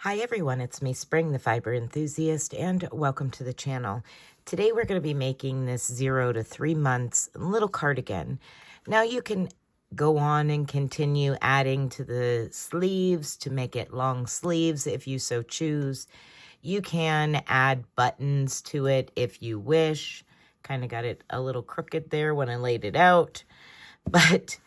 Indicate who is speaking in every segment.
Speaker 1: Hi everyone, it's me Spring, the fiber enthusiast, and welcome to the channel. Today we're going to be making this 0 to 3 months little cardigan. Now you can go on and continue adding to the sleeves to make it long sleeves if you so choose. You can add buttons to it if you wish. Kind of got it a little crooked there when I laid it out, but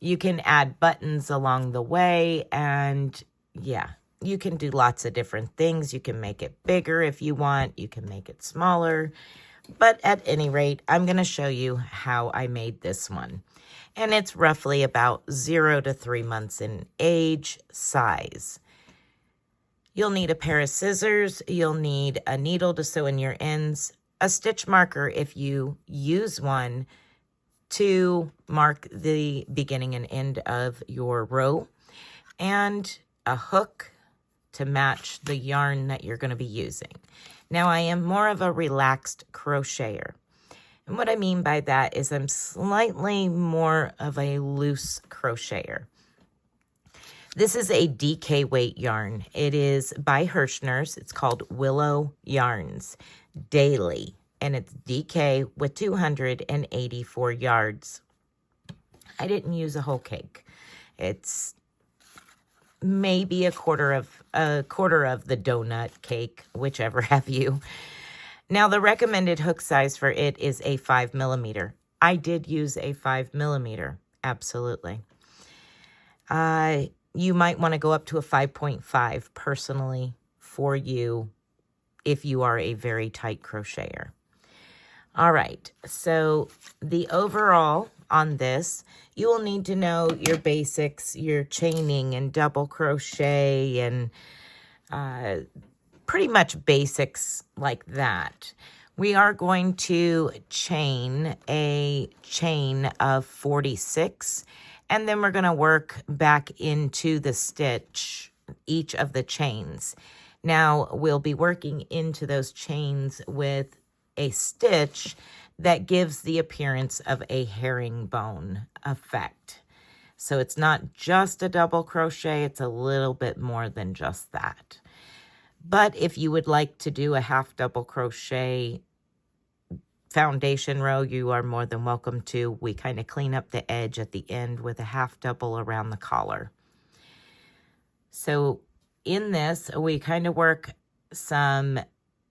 Speaker 1: you can add buttons along the way, and yeah, you can do lots of different things. You can make it bigger if you want. You can make it smaller. But at any rate, I'm going to show you how I made this one. And it's roughly about 0 to 3 months in age size. You'll need a pair of scissors. You'll need a needle to sew in your ends, a stitch marker if you use one, to mark the beginning and end of your row, and a hook to match the yarn that you're going to be using. Now, I am more of a relaxed crocheter. And what I mean by that is I'm slightly more of a loose crocheter. This is a DK weight yarn. It is by Hirschner's. It's called Willow Yarns Daily, and it's DK with 284 yards. I didn't use a whole cake. It's maybe a quarter of the donut cake, whichever have you. Now, the recommended hook size for it is a 5mm. I did use a 5mm, absolutely. You might want to go up to a 5.5 personally for you if you are a very tight crocheter. All right, so the overall on this, you will need to know your basics, your chaining and double crochet, and pretty much basics like that. We are going to chain a chain of 46, and then we're going to work back into the stitch each of the chains. Now, we'll be working into those chains with a stitch that gives the appearance of a herringbone effect. So it's not just a double crochet, it's a little bit more than just that. But if you would like to do a half double crochet foundation row, you are more than welcome to. We kind of clean up the edge at the end with a half double around the collar. So in this, we kind of work some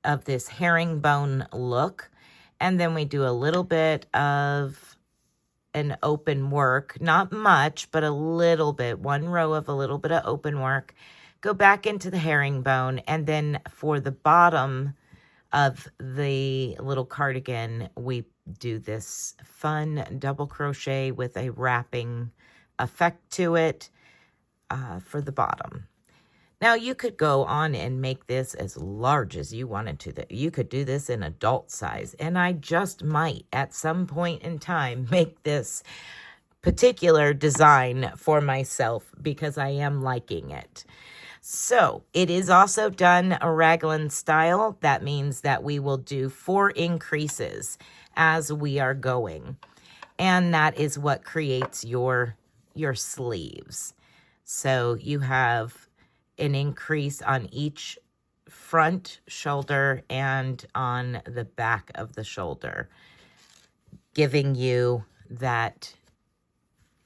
Speaker 1: of this herringbone look, and then we do a little bit of an open work, not much, but a little bit, one row of a little bit of open work, go back into the herringbone, and then for the bottom of the little cardigan, we do this fun double crochet with a wrapping effect to it for the bottom. Now, you could go on and make this as large as you wanted to. You could do this in adult size, and I just might, at some point in time, make this particular design for myself because I am liking it. So, it is also done a raglan style. That means that we will do 4 increases as we are going, and that is what creates your sleeves. So, you have an increase on each front shoulder and on the back of the shoulder, giving you that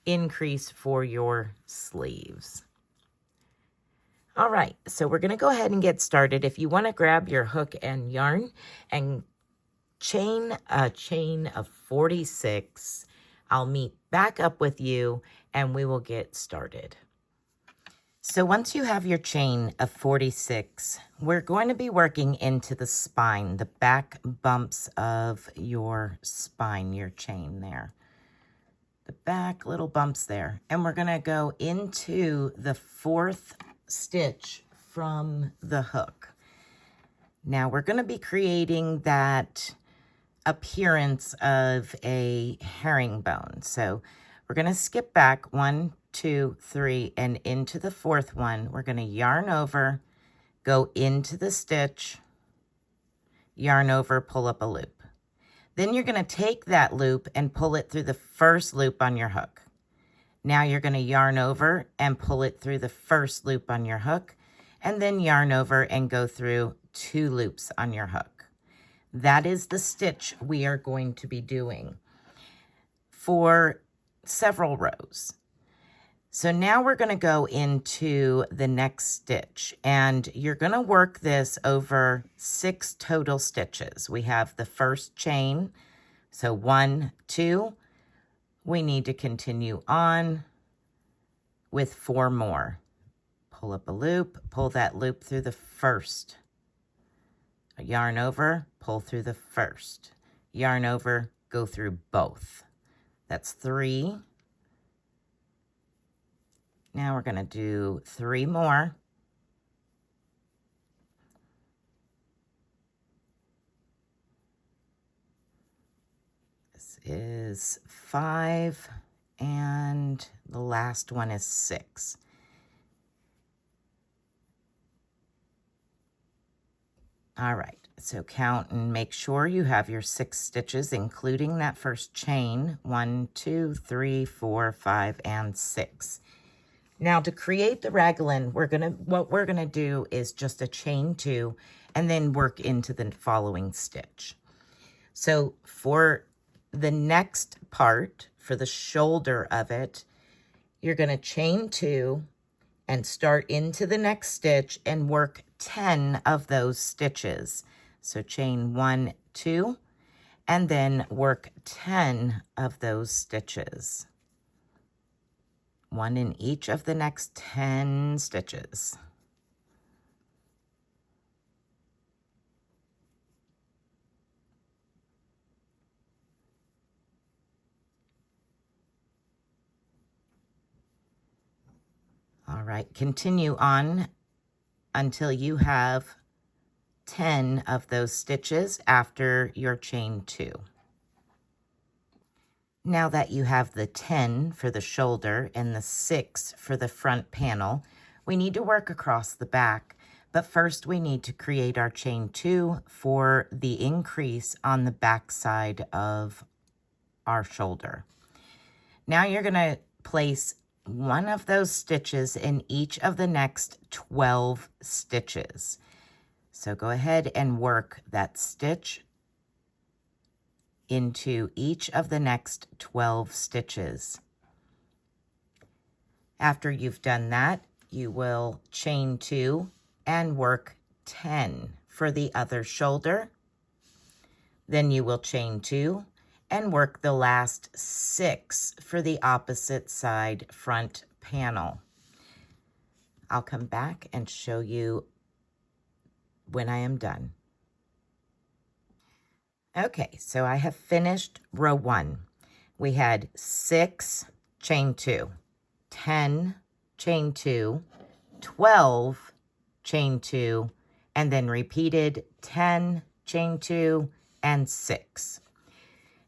Speaker 1: increase for your sleeves. All right, so we're going to go ahead and get started. If you want to grab your hook and yarn and chain a chain of 46, I'll meet back up with you and we will get started. So once you have your chain of 46, we're going to be working into the spine, the back bumps of your spine, your chain there. The back little bumps there. And we're going to go into the 4th stitch from the hook. Now we're going to be creating that appearance of a herringbone. So we're going to skip back 1, 2, 3, and into the 4th one. We're going to yarn over, go into the stitch, yarn over, pull up a loop. Then you're going to take that loop and pull it through the first loop on your hook. Now you're going to yarn over and pull it through the first loop on your hook. and then yarn over and go through 2 loops on your hook. That is the stitch we are going to be doing for several rows. So now we're going to go into the next stitch, and you're going to work this over 6 total stitches. We have the first chain, so 1, 2. We need to continue on with 4 more. Pull up a loop, pull that loop through the first. Yarn over, pull through the first. Yarn over, go through both. That's 3. Now we're going to do 3 more. This is 5, and the last one is 6. All right, so count and make sure you have your 6 stitches, including that first chain. 1, 2, 3, 4, 5, and 6. Now to create the raglan, what we're gonna do is just a chain 2 and then work into the following stitch. So for the next part, for the shoulder of it, you're gonna chain 2 and start into the next stitch and work 10 of those stitches. So chain 1, 2, and then work 10 of those stitches. 1 in each of the next 10 stitches. All right, continue on until you have 10 of those stitches after your chain 2. Now that you have the 10 for the shoulder and the 6 for the front panel, we need to work across the back. But first we need to create our chain 2 for the increase on the back side of our shoulder. Now you're going to place one of those stitches in each of the next 12 stitches. So go ahead and work that stitch into each of the next 12 stitches. After you've done that, you will chain 2 and work 10 for the other shoulder. Then you will chain 2 and work the last 6 for the opposite side front panel. I'll come back and show you when I am done. Okay, so I have finished row 1. We had 6, chain 2, 10, chain 2, 12, chain 2, and then repeated 10, chain 2, and 6.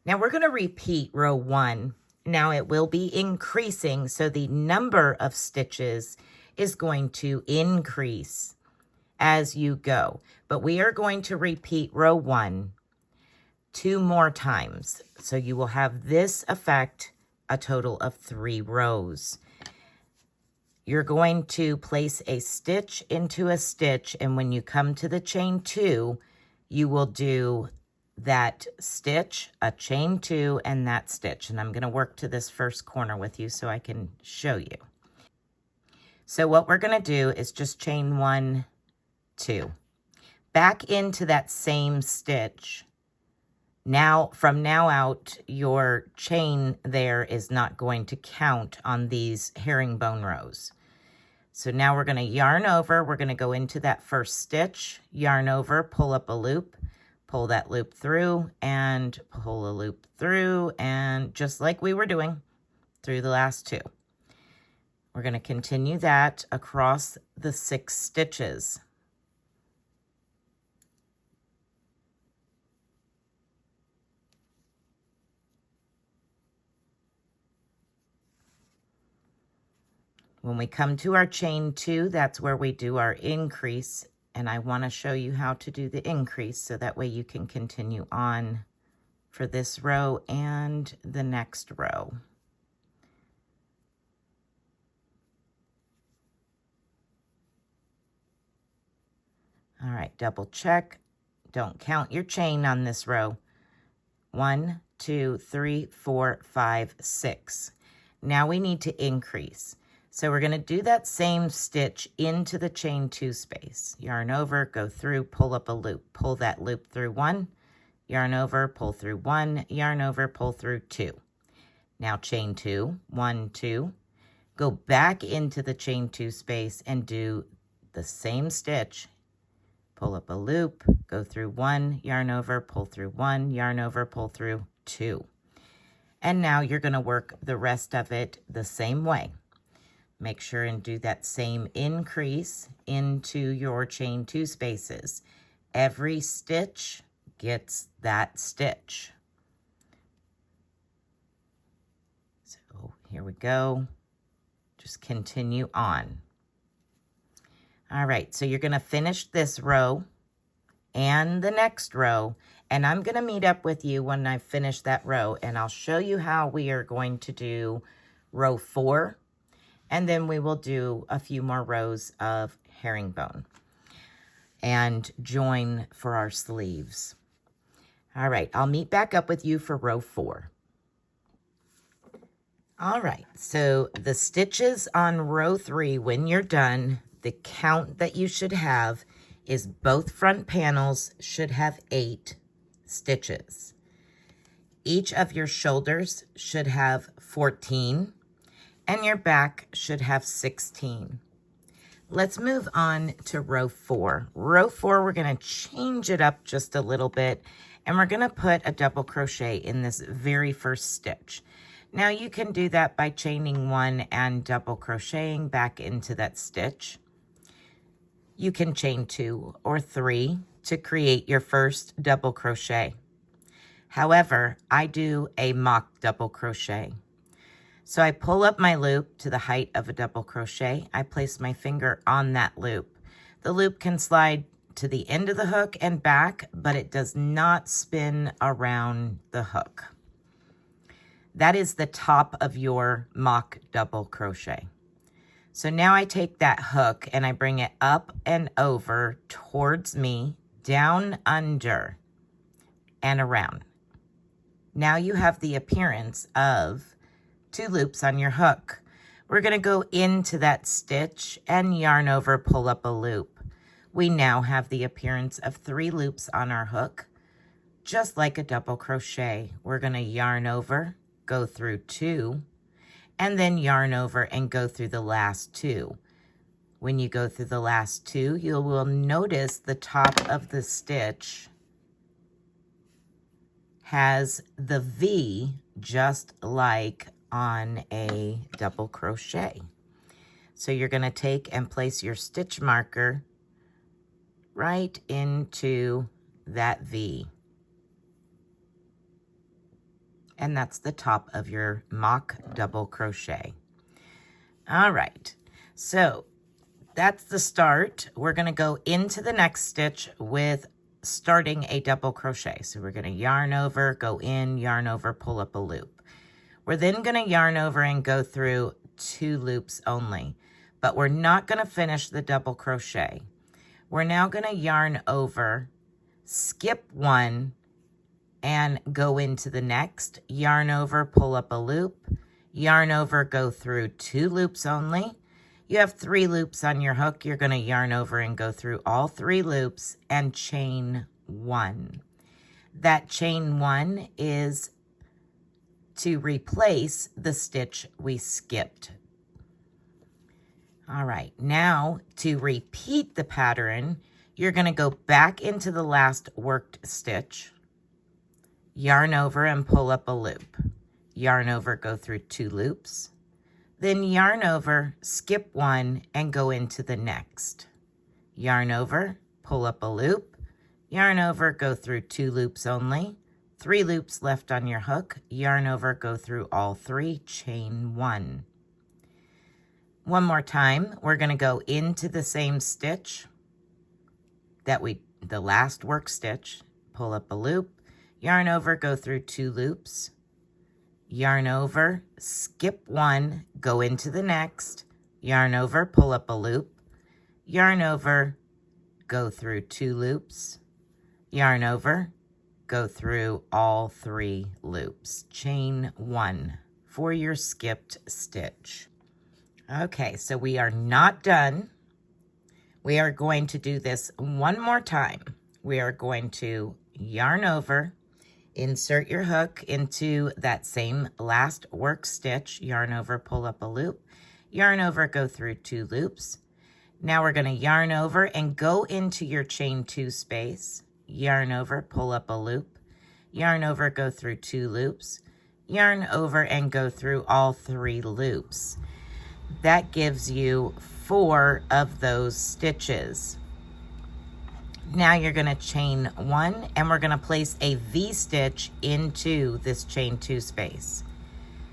Speaker 1: Now we're going to repeat row 1. Now it will be increasing, so the number of stitches is going to increase as you go. But we are going to repeat row 1 2 more times. So you will have this effect a total of 3 rows. You're going to place a stitch into a stitch, and when you come to the chain 2, you will do that stitch, a chain 2, and that stitch. And I'm going to work to this first corner with you so I can show you. So what we're going to do is just chain 1, 2. Back into that same stitch. Now, from now out, your chain there is not going to count on these herringbone rows. So now we're going to yarn over. We're going to go into that first stitch, yarn over, pull up a loop, pull that loop through, and pull a loop through, and just like we were doing through the last 2. We're going to continue that across the 6 stitches. When we come to our chain 2, that's where we do our increase, and I want to show you how to do the increase so that way you can continue on for this row and the next row. All right, double check. Don't count your chain on this row. 1, 2, 3, 4, 5, 6. Now we need to increase. So we're going to do that same stitch into the chain 2 space. Yarn over, go through, pull up a loop. Pull that loop through 1, yarn over, pull through 1, yarn over, pull through 2. Now chain 2, 1, 2. Go back into the chain 2 space and do the same stitch. Pull up a loop, go through 1, yarn over, pull through 1, yarn over, pull through 2. And now you're going to work the rest of it the same way. Make sure and do that same increase into your chain 2 spaces. Every stitch gets that stitch. So here we go. Just continue on. All right, so you're going to finish this row and the next row, and I'm going to meet up with you when I finish that row, and I'll show you how we are going to do row 4, and then we will do a few more rows of herringbone and join for our sleeves. All right, I'll meet back up with you for row 4. All right, so the stitches on row 3, when you're done, the count that you should have is both front panels should have 8 stitches. Each of your shoulders should have 14, and your back should have 16. Let's move on to row 4. Row 4, we're going to change it up just a little bit, and we're going to put a double crochet in this very first stitch. Now you can do that by chaining 1 and double crocheting back into that stitch. You can chain 2 or 3 to create your first double crochet. However, I do a mock double crochet. So I pull up my loop to the height of a double crochet. I place my finger on that loop. The loop can slide to the end of the hook and back, but it does not spin around the hook. That is the top of your mock double crochet. So now I take that hook and I bring it up and over towards me, down under, and around. Now you have the appearance of 2 loops on your hook. We're going to go into that stitch and yarn over, pull up a loop. We now have the appearance of 3 loops on our hook, just like a double crochet. We're going to yarn over, go through 2, and then yarn over and go through the last 2. When you go through the last 2, you will notice the top of the stitch has the V just like on a double crochet. So you're going to take and place your stitch marker right into that V. And that's the top of your mock double crochet. All right, so that's the start. We're going to go into the next stitch with starting a double crochet. So we're going to yarn over, go in, yarn over, pull up a loop. We're then going to yarn over and go through 2 loops only, but we're not going to finish the double crochet. We're now going to yarn over, skip 1, and go into the next, yarn over, pull up a loop, yarn over, go through 2 loops only. You have 3 loops on your hook. You're going to yarn over and go through all 3 loops and chain 1. That chain 1 is to replace the stitch we skipped. All right, now to repeat the pattern, you're going to go back into the last worked stitch, yarn over and pull up a loop. Yarn over, go through 2 loops. Then yarn over, skip 1, and go into the next. Yarn over, pull up a loop. Yarn over, go through 2 loops only. 3 loops left on your hook. Yarn over, go through all 3, chain 1. One more time, we're going to go into the same stitch that the last work stitch, pull up a loop. Yarn over, go through 2 loops, yarn over, skip 1, go into the next, yarn over, pull up a loop, yarn over, go through 2 loops, yarn over, go through all 3 loops, chain 1 for your skipped stitch. Okay, so we are not done. We are going to do this one more time. We are going to yarn over, insert your hook into that same last work stitch, yarn over, pull up a loop, yarn over, go through 2 loops. Now we're going to yarn over and go into your chain 2 space, yarn over, pull up a loop, yarn over, go through 2 loops, yarn over and go through all 3 loops. That gives you 4 of those stitches. Now you're going to chain 1 and we're going to place a V-stitch into this chain 2 space.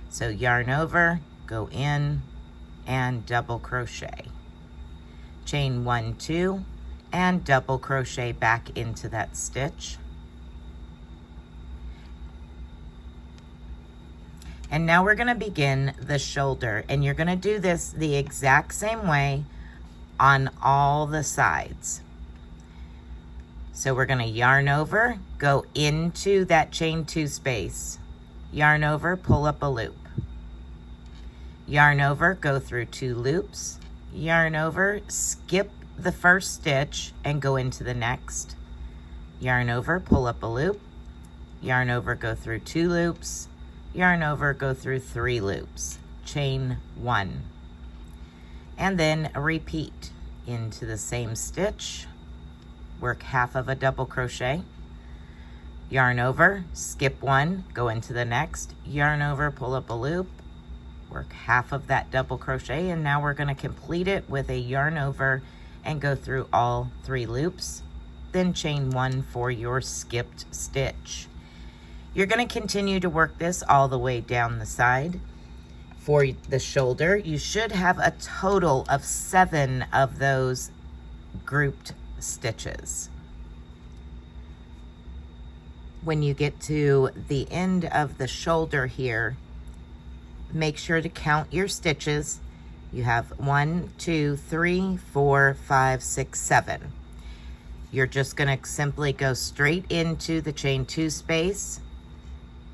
Speaker 1: So yarn over, go in and double crochet. Chain 1, 2 and double crochet back into that stitch. And now we're going to begin the shoulder, and you're going to do this the exact same way on all the sides. So we're going to yarn over, go into that chain 2 space, yarn over, pull up a loop, yarn over, go through 2 loops, yarn over, skip the first stitch and go into the next, yarn over, pull up a loop, yarn over, go through 2 loops, yarn over, go through 3 loops, chain 1, and then repeat into the same stitch, work half of a double crochet, yarn over, skip 1, go into the next, yarn over, pull up a loop, work half of that double crochet, and now we're going to complete it with a yarn over and go through all 3 loops, then chain 1 for your skipped stitch. You're going to continue to work this all the way down the side. For the shoulder, you should have a total of 7 of those grouped stitches. When you get to the end of the shoulder here, make sure to count your stitches. You have 1, 2, 3, 4, 5, 6, 7. You're just going to simply go straight into the chain 2 space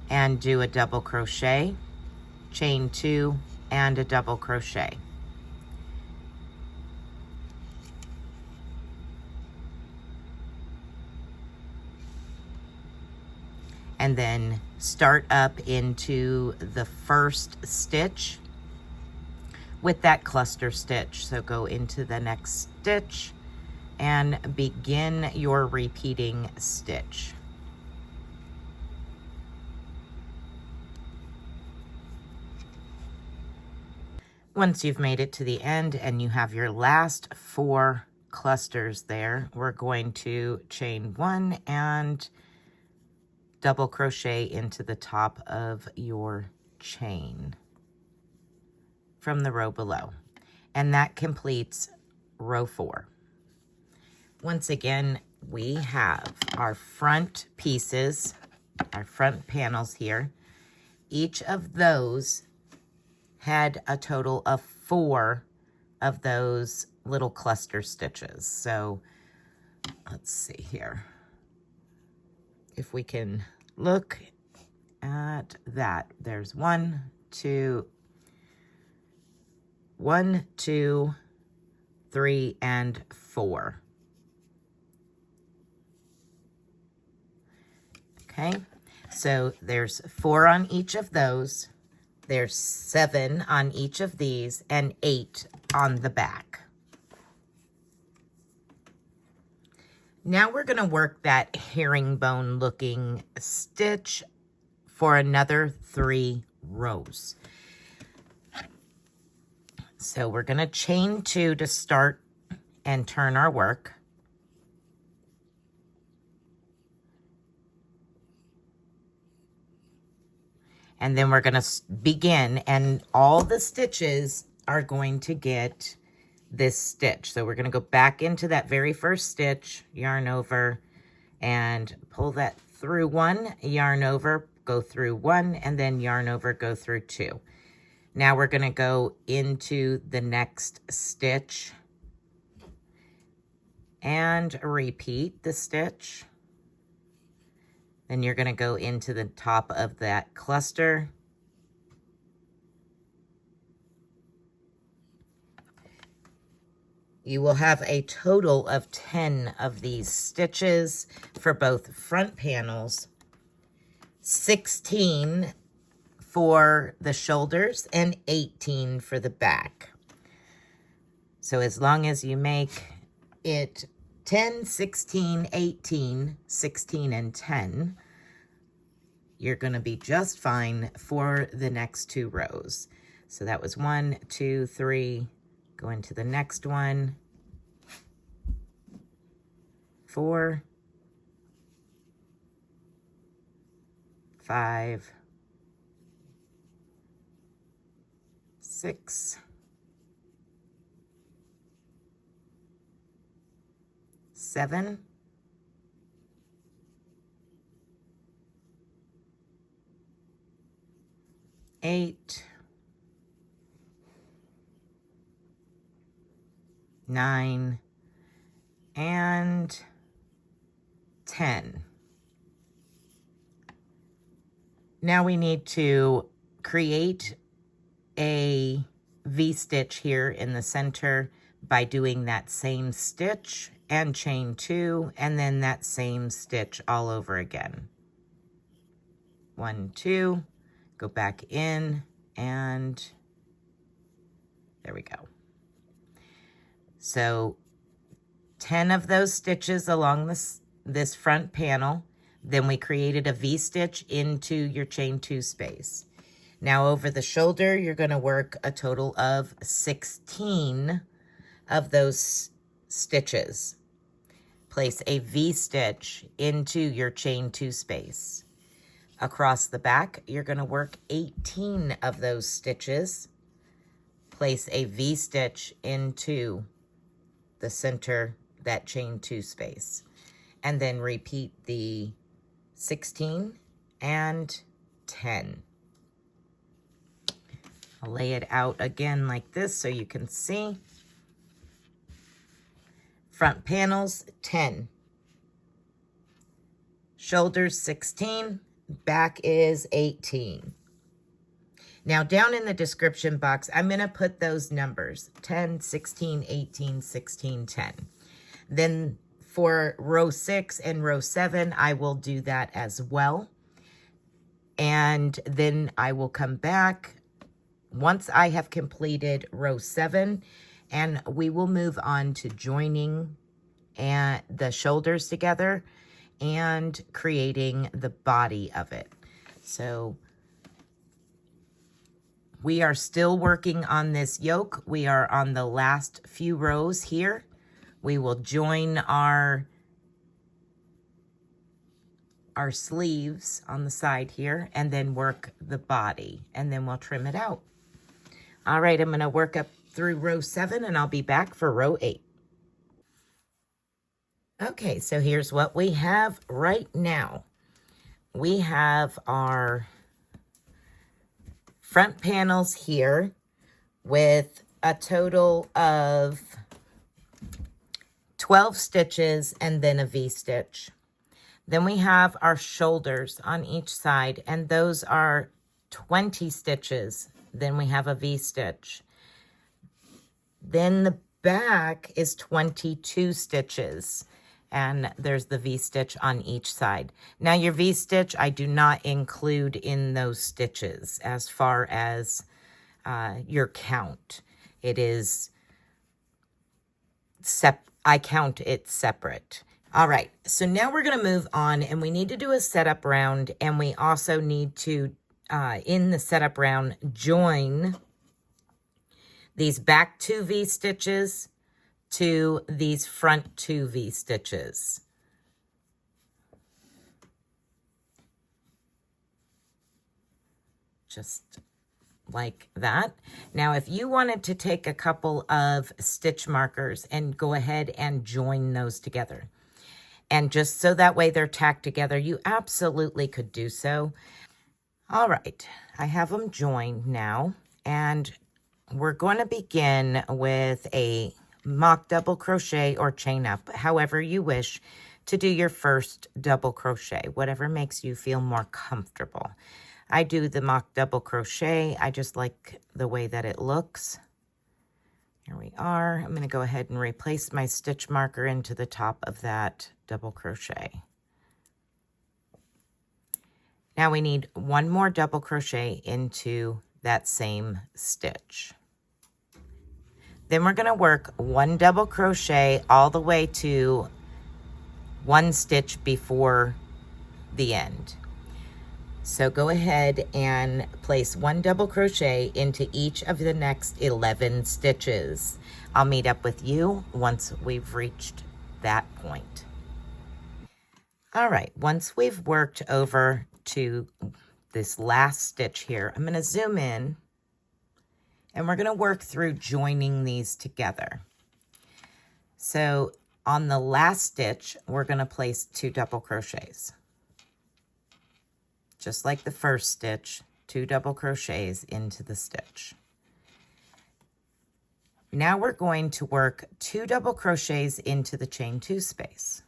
Speaker 1: and do a double crochet, chain 2 and a double crochet. And then start up into the first stitch with that cluster stitch. So go into the next stitch and begin your repeating stitch. Once you've made it to the end and you have your last 4 clusters there, we're going to chain 1 and double crochet into the top of your chain from the row below. And that completes row 4. Once again, we have our front pieces, our front panels here. Each of those had a total of 4 of those little cluster stitches. So let's see here. If we can look at that, there's 1, 2, 3, and 4. Okay, so there's 4 on each of those. There's 7 on each of these and 8 on the back. Now we're going to work that herringbone looking stitch for another 3 rows. So we're going to chain 2 to start and turn our work. And then we're going to begin, and all the stitches are going to get this stitch. So we're going to go back into that very first stitch, yarn over, and pull that through 1, yarn over, go through 1, and then yarn over, go through 2. Now we're going to go into the next stitch and repeat the stitch. Then you're going to go into the top of that cluster. You will have a total of 10 of these stitches for both front panels, 16 for the shoulders, and 18 for the back. So as long as you make it 10, 16, 18, 16, and 10, you're going to be just fine for the next 2 rows. So that was 1, 2, 3, go into the next one, 4, 5, 6, 7, 8, 9, and 10. Now we need to create a V-stitch here in the center by doing that same stitch and chain 2, and then that same stitch all over again. 1, 2, go back in, and there we go. So 10 of those stitches along this front panel. Then we created a V-stitch into your chain 2 space. Now over the shoulder, you're going to work a total of 16 of those stitches. Place a V-stitch into your chain 2 space. Across the back, you're going to work 18 of those stitches. Place a V-stitch into the center, that chain 2 space. And then repeat the 16 and 10. I'll lay it out again like this so you can see. Front panels, 10. Shoulders, 16. Back is 18. Now down in the description box, I'm going to put those numbers, 10, 16, 18, 16, 10. Then for row 6 and row 7, I will do that as well. And then I will come back once I have completed row 7, and we will move on to joining the shoulders together and creating the body of it. So we are still working on this yoke. We are on the last few rows here. We will join our sleeves on the side here and then work the body, and then we'll trim it out. All right, I'm going to work up through row 7 and I'll be back for row 8. Okay, so here's what we have right now. We have our front panels here with a total of 12 stitches and then a V-stitch. Then we have our shoulders on each side, and those are 20 stitches. Then we have a V-stitch. Then the back is 22 stitches, and there's the V-stitch on each side. Now your V-stitch, I do not include in those stitches as far as your count. It is, I count it separate. All right, so now we're going to move on, and we need to do a setup round, and we also need to, in the setup round, join these back 2 V-stitches to these front 2 V-stitches. Just like that. Now, if you wanted to take a couple of stitch markers and go ahead and join those together, and just so that way they're tacked together, you absolutely could do so. All right, I have them joined now, and we're going to begin with a mock double crochet or chain up, however you wish to do your first double crochet, whatever makes you feel more comfortable. I do the mock double crochet. I just like the way that it looks. Here we are. I'm going to go ahead and replace my stitch marker into the top of that double crochet. Now we need one more double crochet into that same stitch. Then we're going to work one double crochet all the way to one stitch before the end. So go ahead and place one double crochet into each of the next 11 stitches. I'll meet up with you once we've reached that point. All right, once we've worked over to this last stitch here, I'm going to zoom in and we're going to work through joining these together. So on the last stitch, we're going to place 2 double crochets. Just like the first stitch, 2 double crochets into the stitch. Now we're going to work 2 double crochets into the chain 2 space.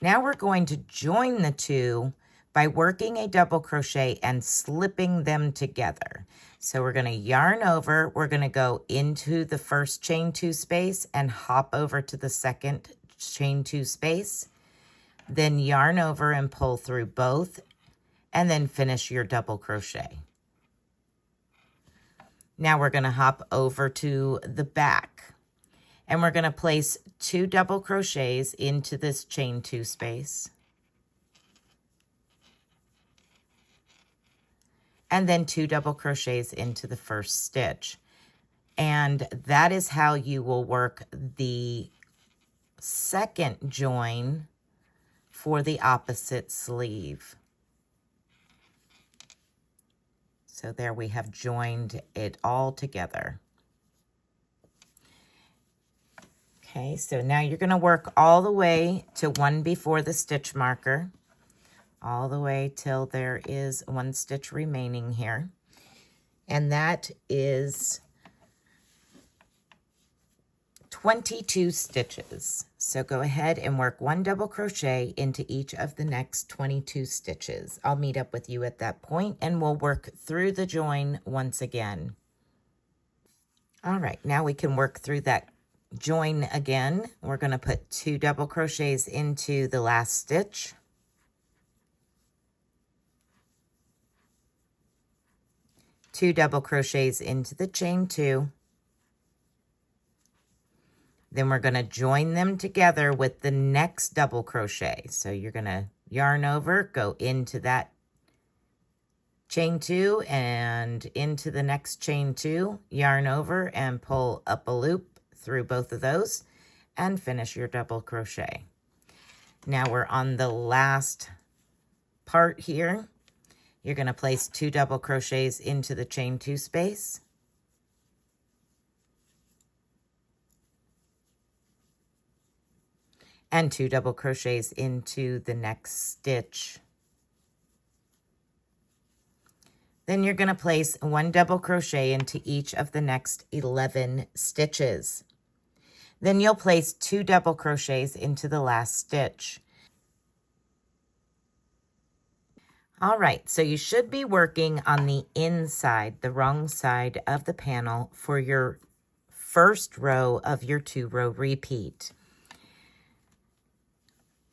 Speaker 1: Now we're going to join the 2 by working a double crochet and slipping them together. So we're going to yarn over, we're going to go into the first chain 2 space and hop over to the second chain 2 space, then yarn over and pull through both, and then finish your double crochet. Now we're going to hop over to the back, and we're going to place 2 double crochets into this chain 2 space, and then 2 double crochets into the first stitch. And that is how you will work the second join for the opposite sleeve. So there we have joined it all together. Okay, so now you're going to work all the way to one before the stitch marker, all the way till there is 1 stitch remaining here. And that is 22 stitches. So go ahead and work 1 double crochet into each of the next 22 stitches. I'll meet up with you at that point and we'll work through the join once again. All right, now we can work through that join again. We're going to put 2 double crochets into the last stitch. Two double crochets into the chain 2. Then we're going to join them together with the next double crochet. So you're going to yarn over, go into that chain 2 and into the next chain 2, yarn over and pull up a loop through both of those and finish your double crochet. Now we're on the last part here. You're going to place 2 double crochets into the chain 2 space. And 2 double crochets into the next stitch. Then you're going to place 1 double crochet into each of the next 11 stitches. Then you'll place 2 double crochets into the last stitch. All right, so you should be working on the inside, the wrong side of the panel for your first row of your 2-row repeat.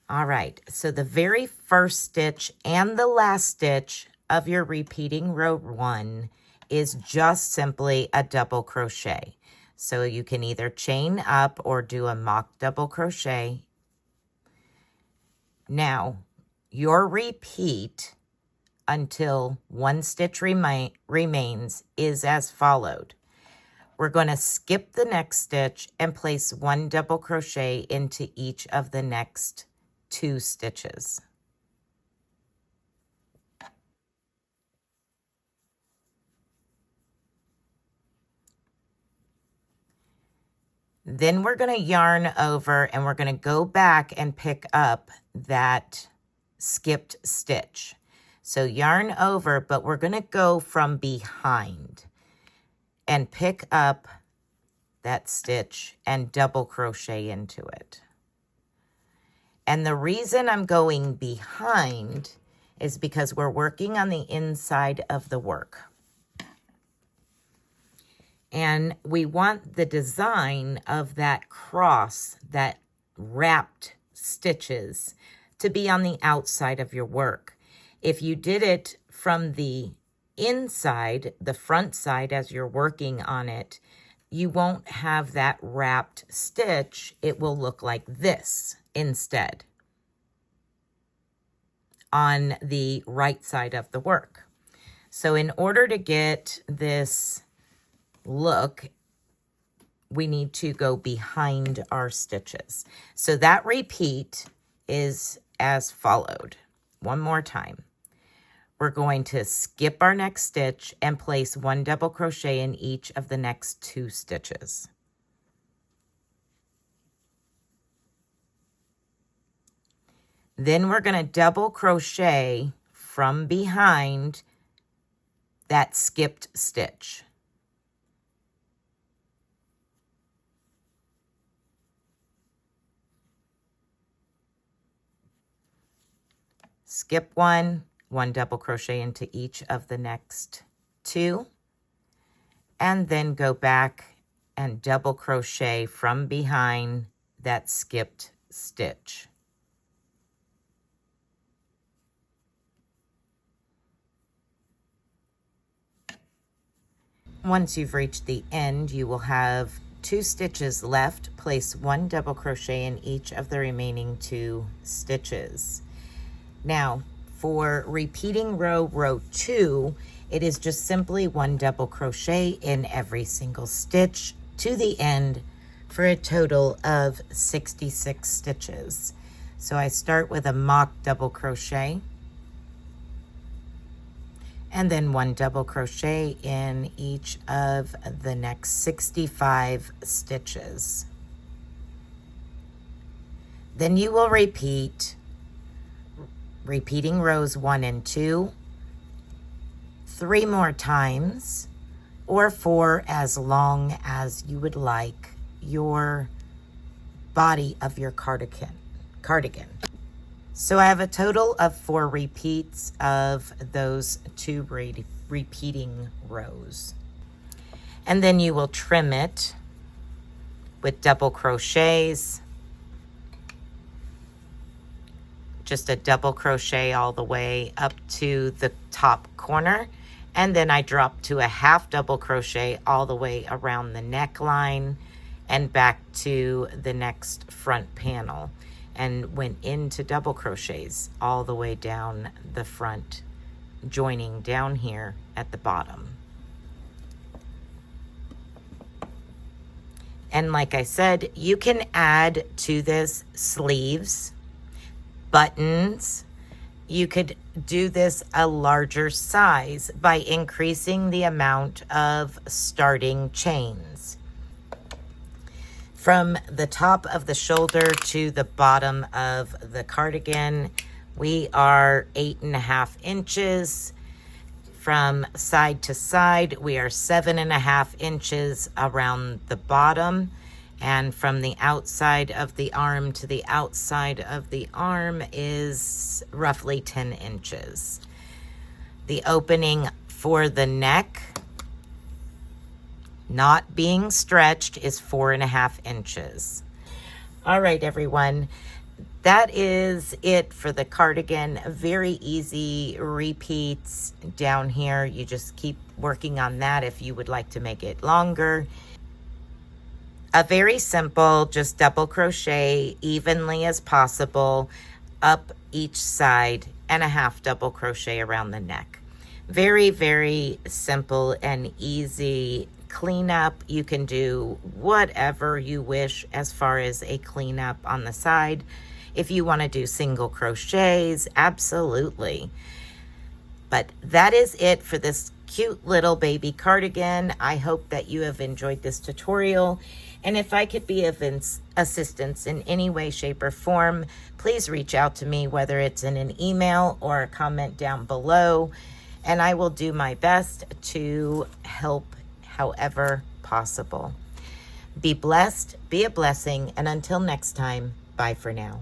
Speaker 1: All right, so the very first stitch and the last stitch of your repeating row 1 is just simply a double crochet. So you can either chain up or do a mock double crochet. Now, your repeat until 1 stitch remains is as followed. We're going to skip the next stitch and place 1 double crochet into each of the next 2 stitches. Then we're going to yarn over and we're going to go back and pick up that skipped stitch. So yarn over, but we're going to go from behind and pick up that stitch and double crochet into it. And the reason I'm going behind is because we're working on the inside of the work. And we want the design of that cross, that wrapped stitches, to be on the outside of your work. If you did it from the inside, the front side, as you're working on it, you won't have that wrapped stitch. It will look like this instead on the right side of the work. So in order to get this look, we need to go behind our stitches. So that repeat is as followed. One more time. We're going to skip our next stitch and place 1 double crochet in each of the next 2 stitches. Then we're going to double crochet from behind that skipped stitch. Skip 1 double crochet into each of the next 2, and then go back and double crochet from behind that skipped stitch. Once you've reached the end, you will have 2 stitches left. Place 1 double crochet in each of the remaining 2 stitches. Now, for repeating row 2, it is just simply 1 double crochet in every single stitch to the end for a total of 66 stitches. So I start with a mock double crochet, and then 1 double crochet in each of the next 65 stitches. Then you will repeating rows 1 and 2 3 more times, or 4 as long as you would like your body of your cardigan. So I have a total of 4 repeats of those 2 repeating rows. And then you will trim it with double crochets. Just a double crochet all the way up to the top corner, and then I drop to a half double crochet all the way around the neckline and back to the next front panel, and went into double crochets all the way down the front, joining down here at the bottom. And like I said, you can add to this sleeves, buttons. You could do this a larger size by increasing the amount of starting chains. From the top of the shoulder to the bottom of the cardigan, we are 8.5 inches. From side to side, we are 7.5 inches around the bottom. And from the outside of the arm to the outside of the arm is roughly 10 inches. The opening for the neck, not being stretched, is 4.5 inches. All right, everyone. That is it for the cardigan. Very easy repeats down here. You just keep working on that if you would like to make it longer. A very simple, just double crochet evenly as possible up each side and a half double crochet around the neck. Very, very simple and easy cleanup. You can do whatever you wish as far as a cleanup on the side. If you want to do single crochets, absolutely. But that is it for this cute little baby cardigan. I hope that you have enjoyed this tutorial. And if I could be of assistance in any way, shape, or form, please reach out to me, whether it's in an email or a comment down below. And I will do my best to help however possible. Be blessed, be a blessing, and until next time, bye for now.